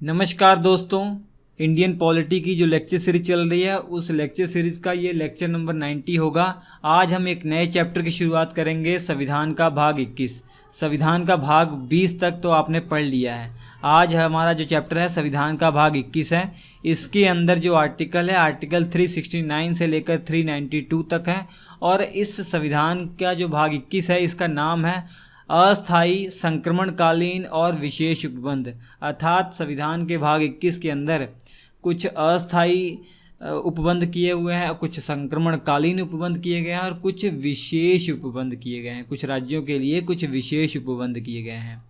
नमस्कार दोस्तों, Indian polity की जो लेक्चर सीरीज चल रही है उस लेक्चर सीरीज का ये लेक्चर नंबर 90 होगा। आज हम एक नए चैप्टर की शुरुआत करेंगे, संविधान का भाग 21। संविधान का भाग 20 तक तो आपने पढ़ लिया है। आज हमारा जो चैप्टर है संविधान का भाग 21 है। इसके अंदर जो आर्टिकल है आर्टिकल 369 से लेकर 392 तक है। और इस संविधान का जो भाग 21 है इसका नाम है अस्थायी, संक्रमणकालीन और विशेष उपबंध। अर्थात संविधान के भाग 21 के अंदर कुछ अस्थायी उपबंध किए हुए हैं, कुछ संक्रमणकालीन उपबंध किए गए हैं और कुछ विशेष उपबंध किए गए हैं। कुछ राज्यों के लिए कुछ विशेष उपबंध किए गए हैं।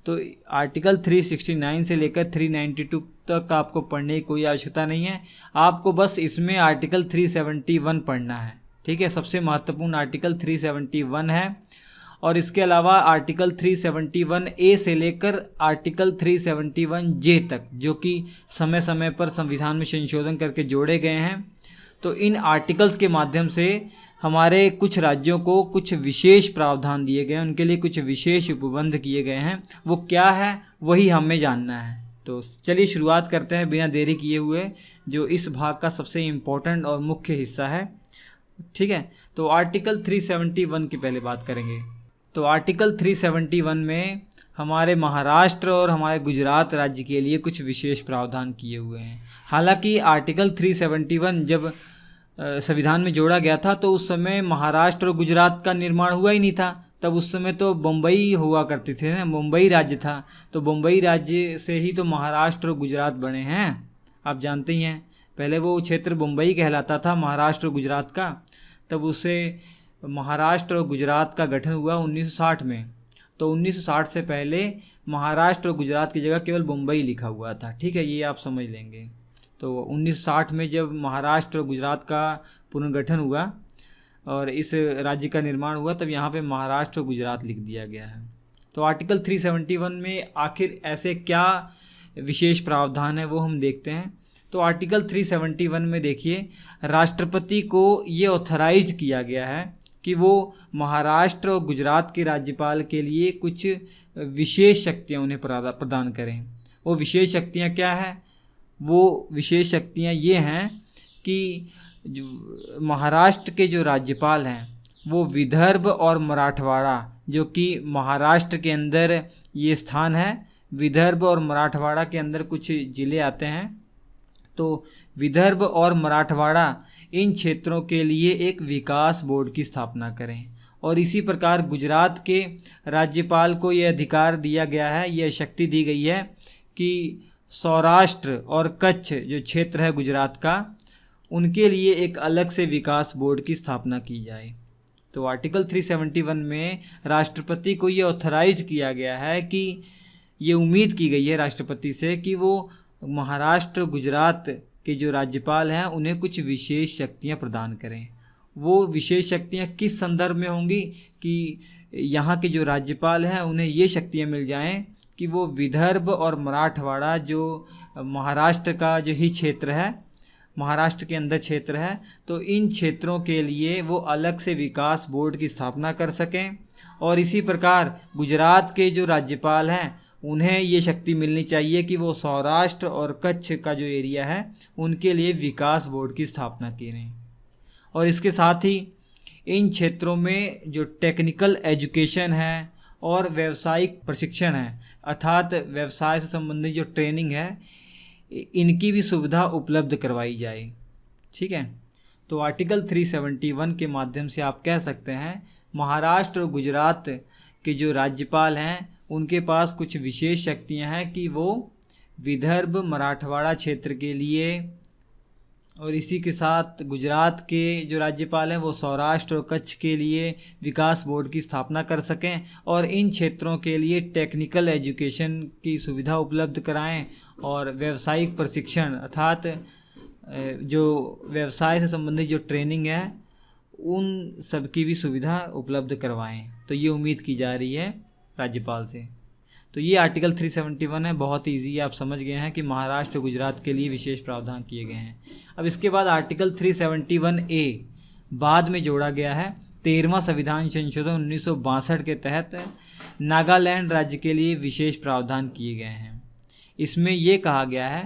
तो आर्टिकल 369 से लेकर 392 तक आपको पढ़ने की कोई आवश्यकता नहीं है। आपको बस इसमें आर्टिकल 371 पढ़ना है। ठीक है, सबसे महत्वपूर्ण आर्टिकल 371 है। और इसके अलावा आर्टिकल 371A से लेकर आर्टिकल 371J तक, जो कि समय समय पर संविधान में संशोधन करके जोड़े गए हैं। तो इन आर्टिकल्स के माध्यम से हमारे कुछ राज्यों को कुछ विशेष प्रावधान दिए गए हैं, उनके लिए कुछ विशेष उपबंध किए गए हैं। वो क्या है वही हमें जानना है। तो चलिए शुरुआत करते हैं बिना देरी किए हुए, जो इस भाग का सबसे इम्पोर्टेंट और मुख्य हिस्सा है। ठीक है, तो आर्टिकल 371 की पहले बात करेंगे। तो आर्टिकल 371 में हमारे महाराष्ट्र और हमारे गुजरात राज्य के लिए कुछ विशेष प्रावधान किए हुए हैं। हालांकि आर्टिकल 371 जब संविधान में जोड़ा गया था तो उस समय महाराष्ट्र और गुजरात का निर्माण हुआ ही नहीं था। तब उस समय तो बम्बई हुआ करते थे ना, मुंबई राज्य था। तो बम्बई राज्य से ही तो महाराष्ट्र और गुजरात बने हैं, आप जानते ही हैं। पहले वो क्षेत्र मुंबई कहलाता था, महाराष्ट्र और गुजरात का। तब उससे महाराष्ट्र और गुजरात का गठन हुआ 1960 में। तो 1960 से पहले महाराष्ट्र और गुजरात की जगह केवल मुंबई लिखा हुआ था। ठीक है, ये आप समझ लेंगे। तो 1960 में जब महाराष्ट्र और गुजरात का पुनर्गठन हुआ और इस राज्य का निर्माण हुआ, तब यहाँ पे महाराष्ट्र और गुजरात लिख दिया गया है। तो आर्टिकल 371 में आखिर ऐसे क्या विशेष प्रावधान है वो हम देखते हैं। तो आर्टिकल 371 में देखिए, राष्ट्रपति को ये ऑथराइज किया गया है कि वो महाराष्ट्र और गुजरात के राज्यपाल के लिए कुछ विशेष शक्तियाँ उन्हें प्रदान करें। वो विशेष शक्तियाँ क्या हैं? वो विशेष शक्तियाँ ये हैं कि जो महाराष्ट्र के जो राज्यपाल हैं वो विदर्भ और मराठवाड़ा, जो कि महाराष्ट्र के अंदर ये स्थान है, विदर्भ और मराठवाड़ा के अंदर कुछ ज़िले आते हैं। तो विदर्भ और मराठवाड़ा इन क्षेत्रों के लिए एक विकास बोर्ड की स्थापना करें। और इसी प्रकार गुजरात के राज्यपाल को यह अधिकार दिया गया है, यह शक्ति दी गई है कि सौराष्ट्र और कच्छ जो क्षेत्र है गुजरात का, उनके लिए एक अलग से विकास बोर्ड की स्थापना की जाए। तो आर्टिकल 371 में राष्ट्रपति को ये ऑथराइज किया गया है कि ये उम्मीद की गई है राष्ट्रपति से कि वो महाराष्ट्र गुजरात के जो राज्यपाल हैं उन्हें कुछ विशेष शक्तियां प्रदान करें। वो विशेष शक्तियां किस संदर्भ में होंगी कि यहाँ के जो राज्यपाल हैं उन्हें ये शक्तियां मिल जाएं कि वो विदर्भ और मराठवाड़ा, जो महाराष्ट्र का जो ही क्षेत्र है, महाराष्ट्र के अंदर क्षेत्र है, तो इन क्षेत्रों के लिए वो अलग से विकास बोर्ड की स्थापना कर सकें। और इसी प्रकार गुजरात के जो राज्यपाल हैं उन्हें ये शक्ति मिलनी चाहिए कि वो सौराष्ट्र और कच्छ का जो एरिया है उनके लिए विकास बोर्ड की स्थापना करें। और इसके साथ ही इन क्षेत्रों में जो टेक्निकल एजुकेशन है और व्यावसायिक प्रशिक्षण है, अर्थात व्यवसाय से संबंधित जो ट्रेनिंग है, इनकी भी सुविधा उपलब्ध करवाई जाए। ठीक है, तो आर्टिकल 371 के माध्यम से आप कह सकते हैं महाराष्ट्र और गुजरात के जो राज्यपाल हैं उनके पास कुछ विशेष शक्तियां हैं कि वो विदर्भ मराठवाड़ा क्षेत्र के लिए, और इसी के साथ गुजरात के जो राज्यपाल हैं वो सौराष्ट्र और कच्छ के लिए विकास बोर्ड की स्थापना कर सकें और इन क्षेत्रों के लिए टेक्निकल एजुकेशन की सुविधा उपलब्ध कराएं और व्यावसायिक प्रशिक्षण, अर्थात जो व्यवसाय से संबंधित जो ट्रेनिंग है उन सब की भी सुविधा उपलब्ध करवाएं। तो ये उम्मीद की जा रही है राज्यपाल से। तो ये आर्टिकल 371 है, बहुत ईजी, आप समझ गए हैं कि महाराष्ट्र और गुजरात के लिए विशेष प्रावधान किए गए हैं। अब इसके बाद आर्टिकल 371A बाद में जोड़ा गया है। 13वां संविधान संशोधन 1962 के तहत नागालैंड राज्य के लिए विशेष प्रावधान किए गए हैं। इसमें ये कहा गया है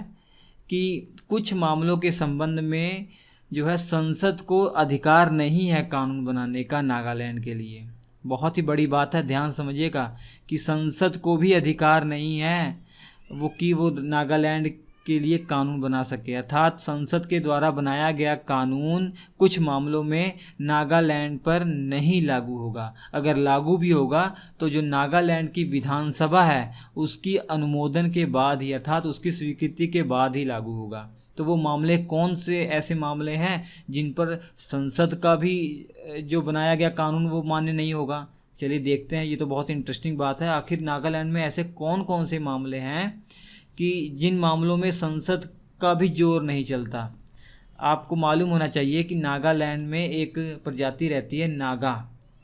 कि कुछ मामलों के संबंध में जो है संसद को अधिकार नहीं है कानून बनाने का नागालैंड के लिए। बहुत ही बड़ी बात है, ध्यान समझिएगा कि संसद को भी अधिकार नहीं है वो नागालैंड के लिए कानून बना सके, अर्थात संसद के द्वारा बनाया गया कानून कुछ मामलों में नागालैंड पर नहीं लागू होगा। अगर लागू भी होगा तो जो नागालैंड की विधानसभा है उसकी अनुमोदन के बाद ही, अर्थात उसकी स्वीकृति के बाद ही लागू होगा। तो वो मामले कौन से ऐसे मामले हैं जिन पर संसद का भी जो बनाया गया कानून वो मान्य नहीं होगा? चलिए देखते हैं, ये तो बहुत इंटरेस्टिंग बात है। आखिर नागालैंड में ऐसे कौन कौन से मामले हैं कि जिन मामलों में संसद का भी जोर नहीं चलता। आपको मालूम होना चाहिए कि नागालैंड में एक प्रजाति रहती है नागा,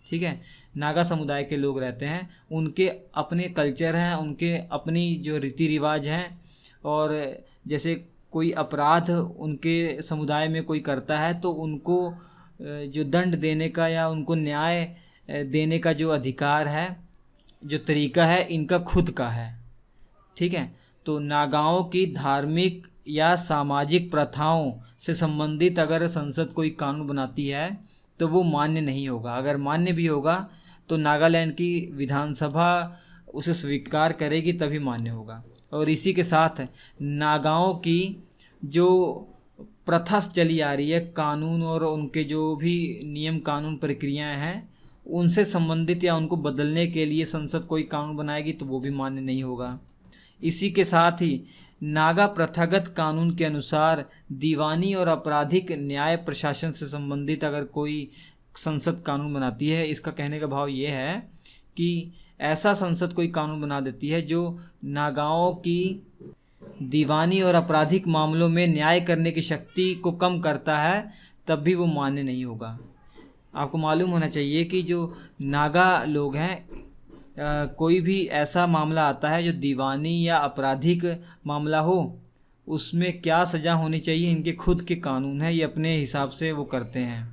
ठीक है, नागा समुदाय के लोग रहते हैं, उनके अपने कल्चर हैं, उनके अपनी जो रीति रिवाज हैं, और जैसे कोई अपराध उनके समुदाय में कोई करता है तो उनको जो दंड देने का या उनको न्याय देने का जो अधिकार है, जो तरीका है, इनका खुद का है, ठीक है। तो नागाओं की धार्मिक या सामाजिक प्रथाओं से संबंधित अगर संसद कोई कानून बनाती है तो वो मान्य नहीं होगा। अगर मान्य भी होगा तो नागालैंड की विधानसभा उसे स्वीकार करेगी तभी मान्य होगा। और इसी के साथ नागाओं की जो प्रथा चली आ रही है, कानून और उनके जो भी नियम कानून प्रक्रियाएं हैं उनसे संबंधित या उनको बदलने के लिए संसद कोई कानून बनाएगी तो वो भी मान्य नहीं होगा। इसी के साथ ही नागा प्रथागत कानून के अनुसार दीवानी और आपराधिक न्याय प्रशासन से संबंधित अगर कोई संसद कानून बनाती है, इसका कहने का भाव ये है कि ऐसा संसद कोई कानून बना देती है जो नागाओं की दीवानी और आपराधिक मामलों में न्याय करने की शक्ति को कम करता है, तब भी वो मान्य नहीं होगा। आपको मालूम होना चाहिए कि जो नागा लोग हैं, कोई भी ऐसा मामला आता है जो दीवानी या आपराधिक मामला हो, उसमें क्या सज़ा होनी चाहिए, इनके खुद के कानून है, ये अपने हिसाब से वो करते हैं।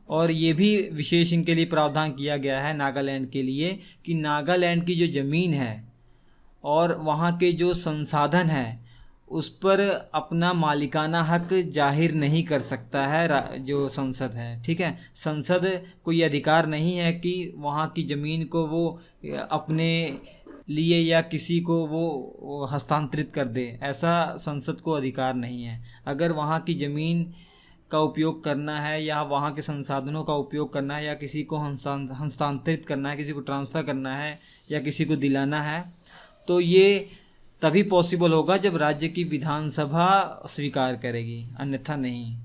और ये भी विशेष इनके लिए प्रावधान किया गया है नागालैंड के लिए कि नागालैंड की जो ज़मीन है और वहाँ के जो संसाधन है उस पर अपना मालिकाना हक जाहिर नहीं कर सकता है जो संसद है, ठीक है। संसद को ये अधिकार नहीं है कि वहाँ की ज़मीन को वो अपने लिए या किसी को वो हस्तांतरित कर दे, ऐसा संसद को अधिकार नहीं है। अगर वहाँ की ज़मीन का उपयोग करना है या वहाँ के संसाधनों का उपयोग करना है या किसी को हस्तांतरित करना है, किसी को ट्रांसफ़र करना है या किसी को दिलाना है, तो ये तभी पॉसिबल होगा जब राज्य की विधानसभा स्वीकार करेगी, अन्यथा नहीं।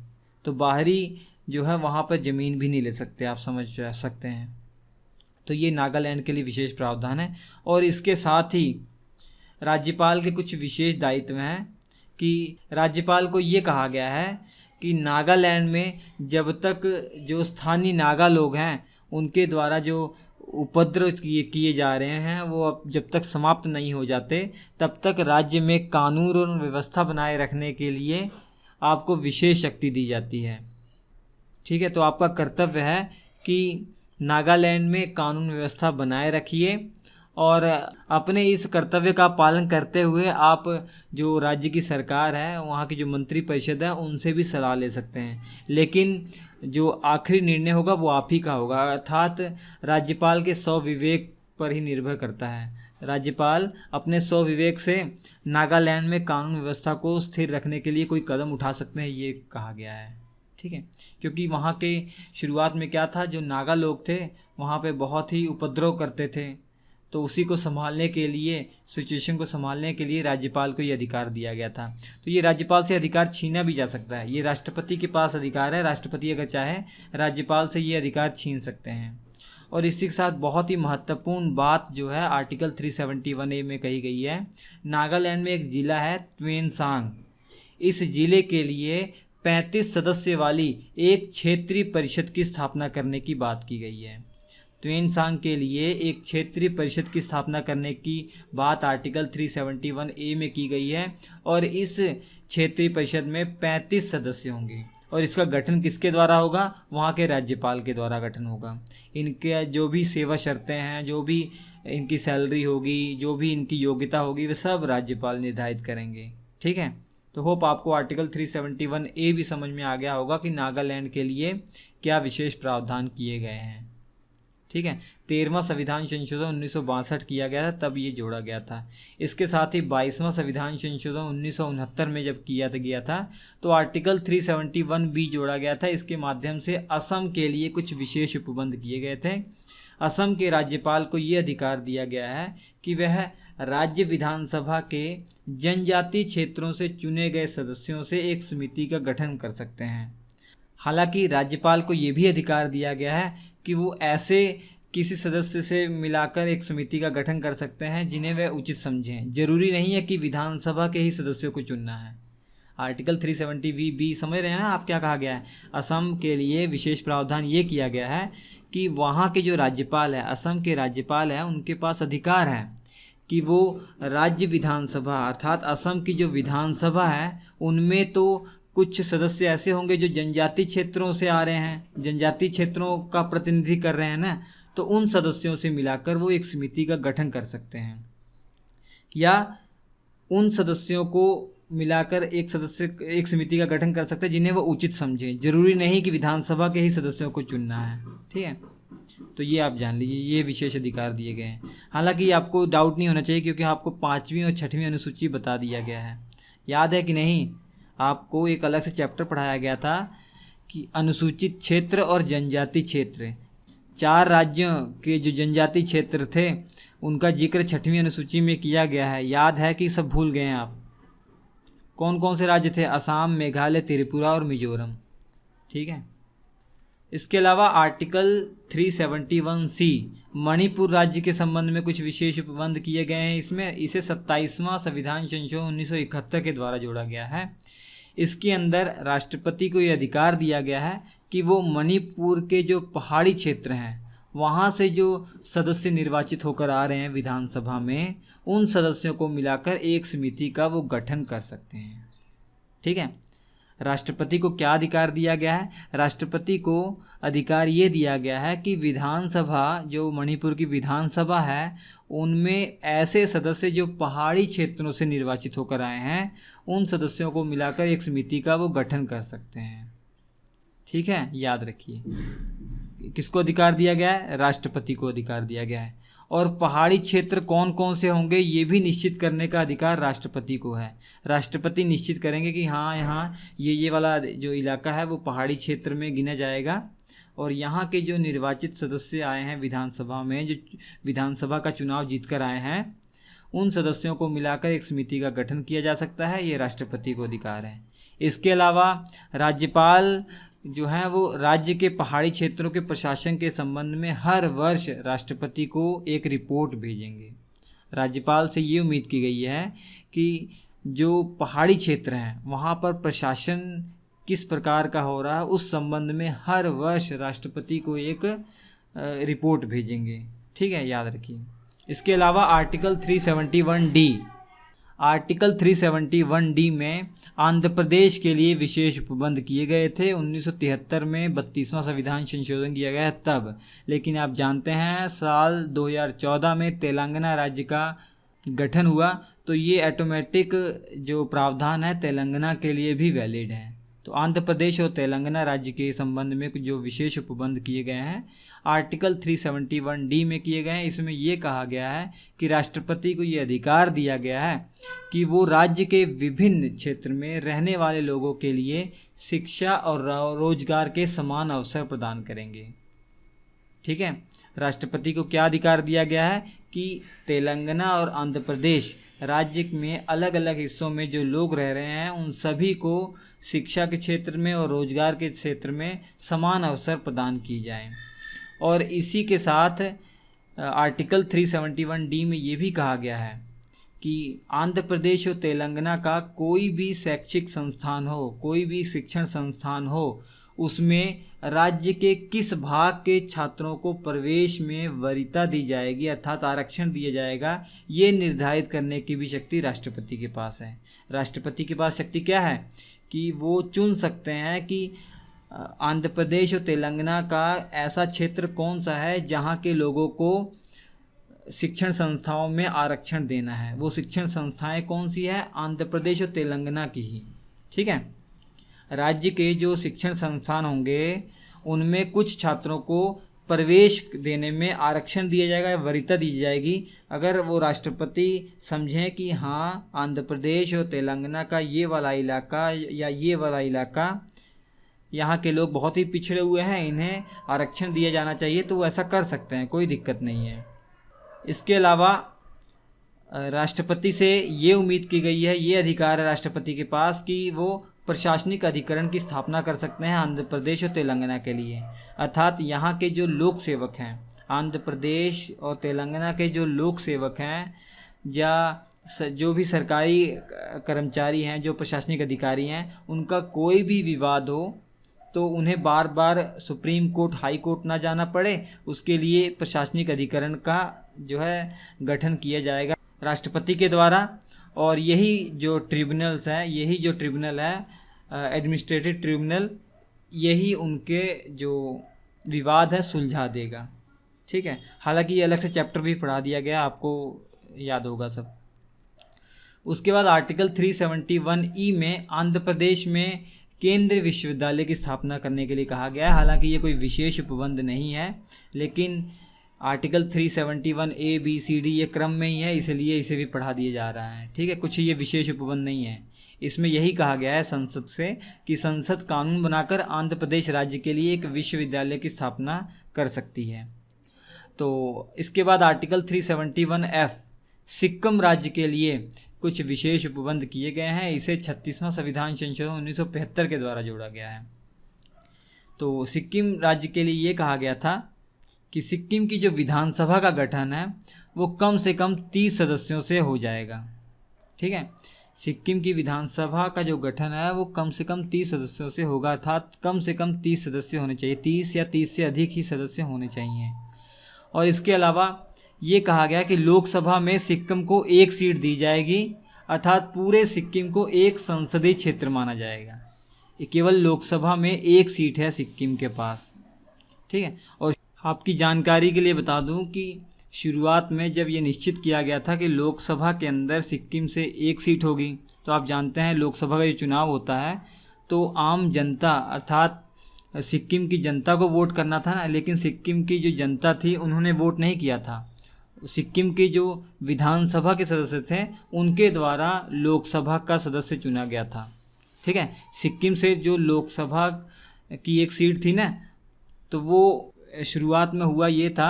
तो बाहरी जो है वहाँ पर ज़मीन भी नहीं ले सकते, आप समझ सकते हैं। तो ये नागालैंड के लिए विशेष प्रावधान है। और इसके साथ ही राज्यपाल के कुछ विशेष दायित्व हैं कि राज्यपाल को ये कहा गया है कि नागालैंड में जब तक जो स्थानीय नागा लोग हैं उनके द्वारा जो उपद्रव किए जा रहे हैं वो अब जब तक समाप्त नहीं हो जाते तब तक राज्य में कानून और व्यवस्था बनाए रखने के लिए आपको विशेष शक्ति दी जाती है, ठीक है। तो आपका कर्तव्य है कि नागालैंड में कानून व्यवस्था बनाए रखिए और अपने इस कर्तव्य का पालन करते हुए आप जो राज्य की सरकार है, वहाँ की जो मंत्री परिषद है, उनसे भी सलाह ले सकते हैं। लेकिन जो आखिरी निर्णय होगा वो आप ही का होगा, अर्थात राज्यपाल के स्वविवेक पर ही निर्भर करता है। राज्यपाल अपने स्वविवेक से नागालैंड में कानून व्यवस्था को स्थिर रखने के लिए कोई कदम उठा सकते हैं, ये कहा गया है, ठीक है। क्योंकि वहाँ के शुरुआत में क्या था, जो नागा लोग थे वहाँ पे बहुत ही उपद्रव करते थे, तो उसी को संभालने के लिए, सिचुएशन को संभालने के लिए राज्यपाल को ये अधिकार दिया गया था। तो ये राज्यपाल से अधिकार छीना भी जा सकता है, ये राष्ट्रपति के पास अधिकार है, राष्ट्रपति अगर चाहे राज्यपाल से ये अधिकार छीन सकते हैं। और इसी के साथ बहुत ही महत्वपूर्ण बात जो है आर्टिकल 371A में कही गई है, नागालैंड में एक ज़िला है त्वेनसांग, इस ज़िले के लिए 35 सदस्य वाली एक क्षेत्रीय परिषद की स्थापना करने की बात की गई है। त्वेनसांग के लिए एक क्षेत्रीय परिषद की स्थापना करने की बात आर्टिकल 371A में की गई है और इस क्षेत्रीय परिषद में 35 सदस्य होंगे और इसका गठन किसके द्वारा होगा? वहाँ के राज्यपाल के द्वारा गठन होगा। इनके जो भी सेवा शर्तें हैं, जो भी इनकी सैलरी होगी, जो भी इनकी योग्यता होगी, वे सब राज्यपाल निर्धारित करेंगे। ठीक है, तो होप आपको आर्टिकल 371A भी समझ में आ गया होगा कि नागालैंड के लिए क्या विशेष प्रावधान किए गए हैं। ठीक है, 13वां संविधान संशोधन 1962 किया गया था, तब ये जोड़ा गया था। इसके साथ ही 22वां संविधान संशोधन 1969 में जब किया गया था तो आर्टिकल 371B जोड़ा गया था। इसके माध्यम से असम के लिए कुछ विशेष उपबंध किए गए थे। असम के राज्यपाल को ये अधिकार दिया गया है कि वह राज्य विधानसभा के जनजातीय क्षेत्रों से चुने गए सदस्यों से एक समिति का गठन कर सकते हैं। हालांकि राज्यपाल को ये भी अधिकार दिया गया है कि वो ऐसे किसी सदस्य से मिलाकर एक समिति का गठन कर सकते हैं जिन्हें वह उचित समझें। जरूरी नहीं है कि विधानसभा के ही सदस्यों को चुनना है। आर्टिकल 370B समझ रहे हैं ना आप क्या कहा गया है? असम के लिए विशेष प्रावधान ये किया गया है कि वहाँ के जो राज्यपाल है, असम के राज्यपाल हैं, उनके पास अधिकार है कि वो राज्य विधानसभा अर्थात असम की जो विधानसभा है उनमें तो कुछ सदस्य ऐसे होंगे जो जनजातीय क्षेत्रों से आ रहे हैं, जनजातीय क्षेत्रों का प्रतिनिधि कर रहे हैं ना, तो उन सदस्यों से मिलाकर वो एक समिति का गठन कर सकते हैं या उन सदस्यों को मिलाकर एक समिति का गठन कर सकते हैं जिन्हें वो उचित समझें। जरूरी नहीं कि विधानसभा के ही सदस्यों को चुनना है। ठीक है, तो ये आप जान लीजिए, ये विशेष अधिकार दिए गए हैं। हालांकि आपको डाउट नहीं होना चाहिए क्योंकि आपको 5वीं और 6वीं अनुसूची बता दिया गया है। याद है कि नहीं? आपको एक अलग से चैप्टर पढ़ाया गया था कि अनुसूचित क्षेत्र और जनजातीय क्षेत्र, 4 राज्यों के जो जनजातीय क्षेत्र थे उनका जिक्र 6वीं अनुसूची में किया गया है। याद है कि सब भूल गए हैं आप? कौन कौन से राज्य थे? असम, मेघालय, त्रिपुरा और मिजोरम। ठीक है, इसके अलावा आर्टिकल 371C मणिपुर राज्य के संबंध में कुछ विशेष उपबंध किए गए हैं। इसे 27वां संविधान संशोधन 1971 के द्वारा जोड़ा गया है। इसके अंदर राष्ट्रपति को ये अधिकार दिया गया है कि वो मणिपुर के जो पहाड़ी क्षेत्र हैं वहाँ से जो सदस्य निर्वाचित होकर आ रहे हैं विधानसभा में, उन सदस्यों को मिलाकर एक समिति का वो गठन कर सकते हैं। ठीक है, राष्ट्रपति को क्या अधिकार दिया गया है? राष्ट्रपति को अधिकार ये दिया गया है कि विधानसभा, जो मणिपुर की विधानसभा है, उनमें ऐसे सदस्य जो पहाड़ी क्षेत्रों से निर्वाचित होकर आए हैं, उन सदस्यों को मिलाकर एक समिति का वो गठन कर सकते हैं। ठीक है, याद रखिए, किसको अधिकार दिया गया है? राष्ट्रपति को अधिकार दिया गया है। और पहाड़ी क्षेत्र कौन कौन से होंगे ये भी निश्चित करने का अधिकार राष्ट्रपति को है। राष्ट्रपति निश्चित करेंगे कि हाँ, यहाँ ये वाला जो इलाका है वो पहाड़ी क्षेत्र में गिना जाएगा और यहाँ के जो निर्वाचित सदस्य आए हैं विधानसभा में, जो विधानसभा का चुनाव जीतकर आए हैं, उन सदस्यों को मिलाकर एक समिति का गठन किया जा सकता है। ये राष्ट्रपति को अधिकार है। इसके अलावा राज्यपाल जो हैं वो राज्य के पहाड़ी क्षेत्रों के प्रशासन के संबंध में हर वर्ष राष्ट्रपति को एक रिपोर्ट भेजेंगे। राज्यपाल से ये उम्मीद की गई है कि जो पहाड़ी क्षेत्र हैं वहाँ पर प्रशासन किस प्रकार का हो रहा है उस संबंध में हर वर्ष राष्ट्रपति को एक रिपोर्ट भेजेंगे। ठीक है, याद रखिए। इसके अलावा आर्टिकल 371D में आंध्र प्रदेश के लिए विशेष उपबंध किए गए थे। 1973 में 32वां संविधान संशोधन किया गया तब, लेकिन आप जानते हैं साल 2014 में तेलंगाना राज्य का गठन हुआ, तो ये ऑटोमेटिक जो प्रावधान है तेलंगाना के लिए भी वैलिड है। तो आंध्र प्रदेश और तेलंगाना राज्य के संबंध में जो विशेष उपबंध किए गए हैं आर्टिकल 371D में किए गए हैं। इसमें ये कहा गया है कि राष्ट्रपति को ये अधिकार दिया गया है कि वो राज्य के विभिन्न क्षेत्र में रहने वाले लोगों के लिए शिक्षा और रोजगार के समान अवसर प्रदान करेंगे। ठीक है, राष्ट्रपति को क्या अधिकार दिया गया है कि तेलंगाना और आंध्र प्रदेश राज्य में अलग अलग हिस्सों में जो लोग रह रहे हैं उन सभी को शिक्षा के क्षेत्र में और रोजगार के क्षेत्र में समान अवसर प्रदान की जाए। और इसी के साथ आर्टिकल 371D में ये भी कहा गया है कि आंध्र प्रदेश और तेलंगाना का कोई भी शैक्षिक संस्थान हो, कोई भी शिक्षण संस्थान हो, उसमें राज्य के किस भाग के छात्रों को प्रवेश में वरीयता दी जाएगी अर्थात आरक्षण दिया जाएगा, ये निर्धारित करने की भी शक्ति राष्ट्रपति के पास है। राष्ट्रपति के पास शक्ति क्या है कि वो चुन सकते हैं कि आंध्र प्रदेश और तेलंगाना का ऐसा क्षेत्र कौन सा है जहाँ के लोगों को शिक्षण संस्थाओं में आरक्षण देना है। वो शिक्षण संस्थाएं कौन सी है? आंध्र प्रदेश और तेलंगाना की ही। ठीक है, राज्य के जो शिक्षण संस्थान होंगे उनमें कुछ छात्रों को प्रवेश देने में आरक्षण दिया जाएगा, वरीयता दी जाएगी अगर वो राष्ट्रपति समझें कि हाँ आंध्र प्रदेश और तेलंगाना का ये वाला इलाका या ये वाला इलाका यहाँ के लोग बहुत ही पिछड़े हुए हैं, इन्हें आरक्षण दिया जाना चाहिए, तो वो ऐसा कर सकते हैं, कोई दिक्कत नहीं है। इसके अलावा राष्ट्रपति से ये उम्मीद की गई है, ये अधिकार है राष्ट्रपति के पास कि वो प्रशासनिक अधिकरण की स्थापना कर सकते हैं आंध्र प्रदेश और तेलंगाना के लिए। अर्थात यहाँ के जो लोक सेवक हैं, आंध्र प्रदेश और तेलंगाना के जो लोक सेवक हैं या जो भी सरकारी कर्मचारी हैं, जो प्रशासनिक अधिकारी हैं, उनका कोई भी विवाद हो तो उन्हें बार बार सुप्रीम कोर्ट, हाई कोर्ट ना जाना पड़े, उसके लिए प्रशासनिक अधिकरण का जो है गठन किया जाएगा राष्ट्रपति के द्वारा। और यही जो ट्रिब्यूनल्स हैं, यही जो ट्रिब्यूनल है एडमिनिस्ट्रेटिव ट्रिब्यूनल, यही उनके जो विवाद है सुलझा देगा। ठीक है, हालांकि ये अलग से चैप्टर भी पढ़ा दिया गया, आपको याद होगा सब। उसके बाद आर्टिकल 371E में आंध्र प्रदेश में केंद्रीय विश्वविद्यालय की स्थापना करने के लिए कहा गया है। हालांकि ये कोई विशेष उपबंध नहीं है, लेकिन article 371A B C D ये क्रम में ही है, इसलिए इसे भी पढ़ा दिया जा रहा है। ठीक है, कुछ ये विशेष उपबंध नहीं है। इसमें यही कहा गया है संसद से कि संसद कानून बनाकर आंध्र प्रदेश राज्य के लिए एक विश्वविद्यालय की स्थापना कर सकती है। तो इसके बाद आर्टिकल 371F सिक्किम राज्य के लिए कुछ विशेष उपबंध किए गए हैं। इसे 36वां संविधान संशोधन 1975 के द्वारा जोड़ा गया है। तो सिक्किम राज्य के लिए ये कहा गया था कि सिक्किम की जो विधानसभा का गठन है वो कम से कम 30 सदस्यों से हो जाएगा। ठीक है, सिक्किम की विधानसभा का जो गठन है वो कम से कम 30 सदस्यों से होगा, अर्थात कम से कम 30 सदस्य होने चाहिए, 30 या 30 से अधिक ही सदस्य होने चाहिए। और इसके अलावा ये कहा गया कि लोकसभा में सिक्किम को एक सीट दी जाएगी, अर्थात पूरे सिक्किम को एक संसदीय क्षेत्र माना जाएगा। ये केवल लोकसभा में एक सीट है सिक्किम के पास। ठीक है, और आपकी जानकारी के लिए बता दूं कि शुरुआत में जब ये निश्चित किया गया था कि लोकसभा के अंदर सिक्किम से एक सीट होगी, तो आप जानते हैं लोकसभा का जो चुनाव होता है तो आम जनता अर्थात सिक्किम की जनता को वोट करना था ना, लेकिन सिक्किम की जो जनता थी उन्होंने वोट नहीं किया था। सिक्किम के जो विधानसभा के सदस्य थे उनके द्वारा लोकसभा का सदस्य चुना गया था। ठीक है, सिक्किम से जो लोकसभा की एक सीट थी ना, तो वो शुरुआत में हुआ ये था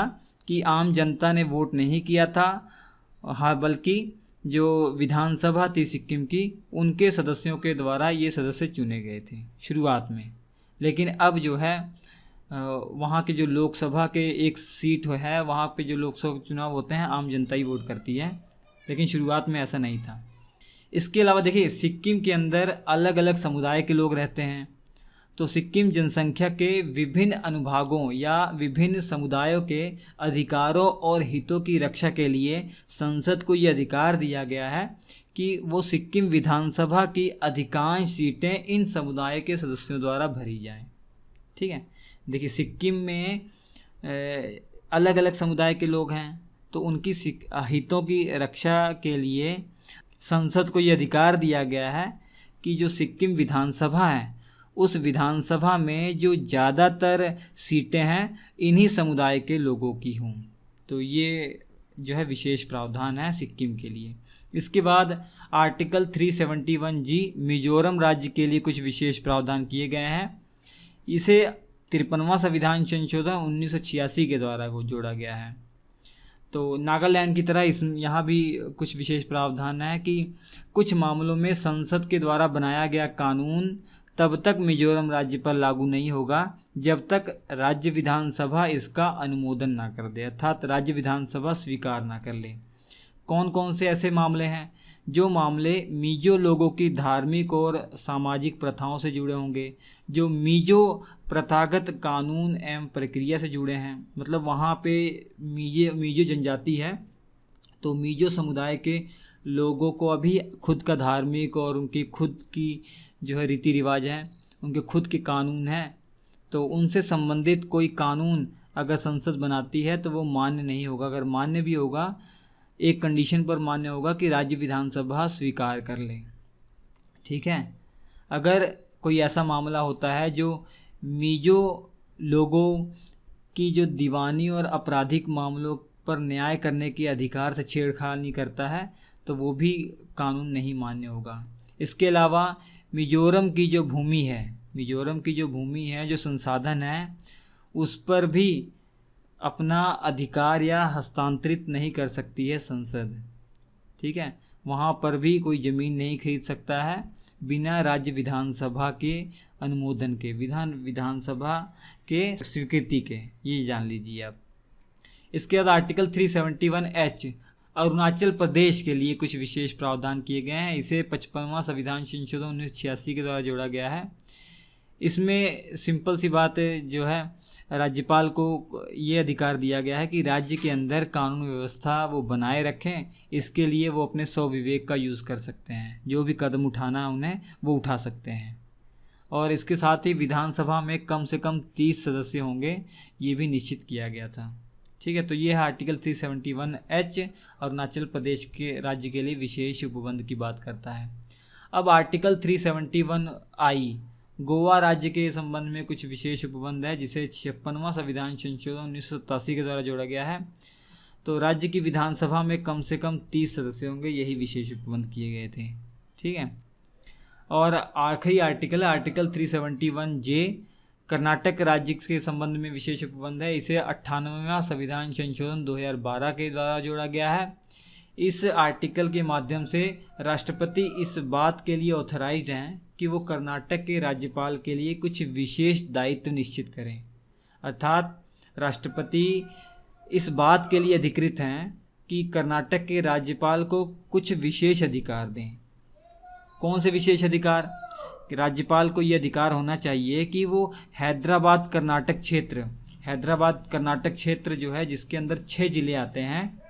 कि आम जनता ने वोट नहीं किया था, हाँ, बल्कि जो विधानसभा थी सिक्किम की उनके सदस्यों के द्वारा ये सदस्य चुने गए थे शुरुआत में। लेकिन अब जो है वहाँ के जो लोकसभा के एक सीट है वहाँ पे जो लोकसभा चुनाव होते हैं आम जनता ही वोट करती है, लेकिन शुरुआत में ऐसा नहीं था। इसके अलावा देखिए सिक्किम के अंदर अलग अलग समुदाय के लोग रहते हैं, तो सिक्किम जनसंख्या के विभिन्न अनुभागों या विभिन्न समुदायों के अधिकारों और हितों की रक्षा के लिए संसद को ये अधिकार दिया गया है कि वो सिक्किम विधानसभा की अधिकांश सीटें इन समुदाय के सदस्यों द्वारा भरी जाएं। ठीक है, देखिए सिक्किम में अलग अलग समुदाय के लोग हैं, तो उनकी हितों की रक्षा के लिए संसद को ये अधिकार दिया गया है कि जो सिक्किम विधानसभा है उस विधानसभा में जो ज़्यादातर सीटें हैं इन्हीं समुदाय के लोगों की हों। तो ये जो है विशेष प्रावधान है सिक्किम के लिए। इसके बाद आर्टिकल 371G मिजोरम राज्य के लिए कुछ विशेष प्रावधान किए गए हैं। इसे 53वां संविधान संशोधन 1986 के द्वारा जोड़ा गया है। तो नागालैंड की तरह यहाँ भी कुछ विशेष प्रावधान है कि कुछ मामलों में संसद के द्वारा बनाया गया कानून तब तक मिजोरम राज्य पर लागू नहीं होगा जब तक राज्य विधानसभा इसका अनुमोदन ना कर दे, अर्थात राज्य विधानसभा स्वीकार ना कर ले। कौन कौन से ऐसे मामले हैं? जो मामले मिजो लोगों की धार्मिक और सामाजिक प्रथाओं से जुड़े होंगे, जो मिजो प्रथागत कानून एवं प्रक्रिया से जुड़े हैं, मतलब वहाँ पे मिजो जनजाति है, तो मिजो समुदाय के लोगों को अभी खुद का धार्मिक और उनकी खुद की जो है रीति रिवाज हैं, उनके खुद के कानून हैं, तो उनसे संबंधित कोई कानून अगर संसद बनाती है तो वो मान्य नहीं होगा। अगर मान्य भी होगा, एक कंडीशन पर मान्य होगा कि राज्य विधानसभा स्वीकार कर ले। ठीक है, अगर कोई ऐसा मामला होता है जो मिजो लोगों की जो दीवानी और आपराधिक मामलों पर न्याय करने के अधिकार से छेड़खानी करता है, तो वो भी कानून नहीं मान्य होगा। इसके अलावा मिजोरम की जो भूमि है, जो संसाधन है, उस पर भी अपना अधिकार या हस्तांतरित नहीं कर सकती है संसद। ठीक है, वहाँ पर भी कोई ज़मीन नहीं खरीद सकता है बिना राज्य विधानसभा के अनुमोदन के, विधानसभा के स्वीकृति के, ये जान लीजिए आप। इसके बाद आर्टिकल 371H अरुणाचल प्रदेश के लिए कुछ विशेष प्रावधान किए गए हैं। इसे 55वां संविधान संशोधन 1986 के द्वारा जोड़ा गया है। इसमें सिंपल सी बात जो है, राज्यपाल को ये अधिकार दिया गया है कि राज्य के अंदर कानून व्यवस्था वो बनाए रखें। इसके लिए वो अपने स्वविवेक का यूज़ कर सकते हैं, जो भी कदम उठाना है उन्हें वो उठा सकते हैं। और इसके साथ ही विधानसभा में कम से कम 30 सदस्य होंगे, ये भी निश्चित किया गया था। ठीक है, तो ये है आर्टिकल 371H अरुणाचल प्रदेश के राज्य के लिए विशेष उपबंध की बात करता है। अब आर्टिकल 371I गोवा राज्य के संबंध में कुछ विशेष उपबंध है, जिसे 56वां संविधान संशोधन 1987 के द्वारा जोड़ा गया है। तो राज्य की विधानसभा में कम से कम 30 सदस्य होंगे, यही विशेष उपबंध किए गए थे। ठीक है, और आखिरी आर्टिकल है आर्टिकल 371J कर्नाटक राज्य के संबंध में विशेष उपबंध है। इसे 98वां संविधान संशोधन 2012 के द्वारा जोड़ा गया है। इस आर्टिकल के माध्यम से राष्ट्रपति इस बात के लिए ऑथराइज्ड हैं कि वो कर्नाटक के राज्यपाल के लिए कुछ विशेष दायित्व निश्चित करें। अर्थात राष्ट्रपति इस बात के लिए अधिकृत हैं कि कर्नाटक के राज्यपाल को कुछ विशेष अधिकार दें। कौन से विशेष अधिकार? कि राज्यपाल को ये अधिकार होना चाहिए कि वो हैदराबाद कर्नाटक क्षेत्र जो है, जिसके अंदर 6 ज़िले आते हैं,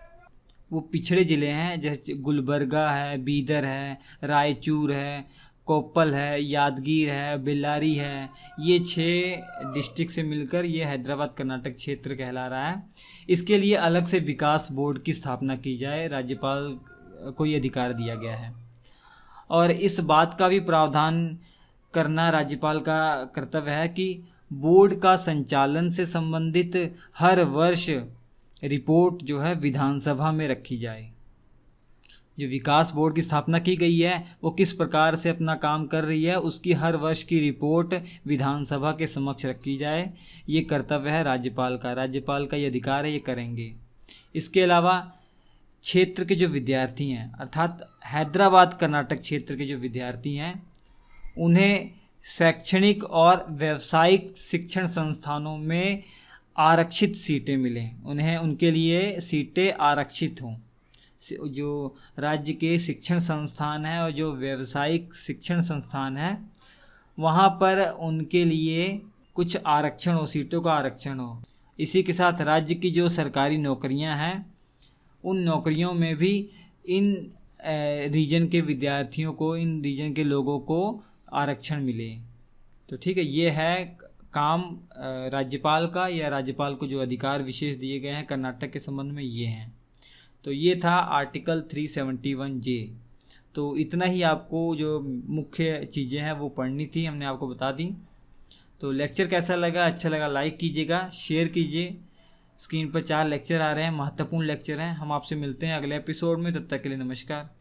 वो पिछड़े ज़िले हैं, जैसे गुलबर्गा है, बीदर है, रायचूर है, कोप्पल है, यादगीर है, बेल्लारी है, ये 6 डिस्ट्रिक्ट से मिलकर ये हैदराबाद कर्नाटक क्षेत्र कहला रहा है। इसके लिए अलग से विकास बोर्ड की स्थापना की जाए, राज्यपाल को ये अधिकार दिया गया है। और इस बात का भी प्रावधान करना राज्यपाल का कर्तव्य है कि बोर्ड का संचालन से संबंधित हर वर्ष रिपोर्ट जो है विधानसभा में रखी जाए। जो विकास बोर्ड की स्थापना की गई है वो किस प्रकार से अपना काम कर रही है, उसकी हर वर्ष की रिपोर्ट विधानसभा के समक्ष रखी जाए। ये कर्तव्य है राज्यपाल का ये अधिकार है, ये करेंगे। इसके अलावा क्षेत्र के जो विद्यार्थी हैं, अर्थात हैदराबाद कर्नाटक क्षेत्र के जो विद्यार्थी हैं, उन्हें शैक्षणिक और व्यावसायिक शिक्षण संस्थानों में आरक्षित सीटें मिलें, उन्हें उनके लिए सीटें आरक्षित हों। जो राज्य के शिक्षण संस्थान हैं और जो व्यावसायिक शिक्षण संस्थान हैं, वहाँ पर उनके लिए कुछ आरक्षण हो, सीटों का आरक्षण हो। इसी के साथ राज्य की जो सरकारी नौकरियाँ हैं, उन नौकरियों में भी इन रीजन के विद्यार्थियों को, इन रीजन के लोगों को आरक्षण मिले। तो ठीक है, ये है काम राज्यपाल का, या राज्यपाल को जो अधिकार विशेष दिए गए हैं कर्नाटक के संबंध में, ये हैं। तो ये था आर्टिकल 371J। तो इतना ही आपको जो मुख्य चीज़ें हैं वो पढ़नी थी, हमने आपको बता दी। तो लेक्चर कैसा लगा? अच्छा लगा लाइक कीजिएगा, शेयर कीजिए। स्क्रीन पर 4 लेक्चर आ रहे हैं, महत्वपूर्ण लेक्चर हैं। हम आपसे मिलते हैं अगले एपिसोड में, तब तक के लिए नमस्कार।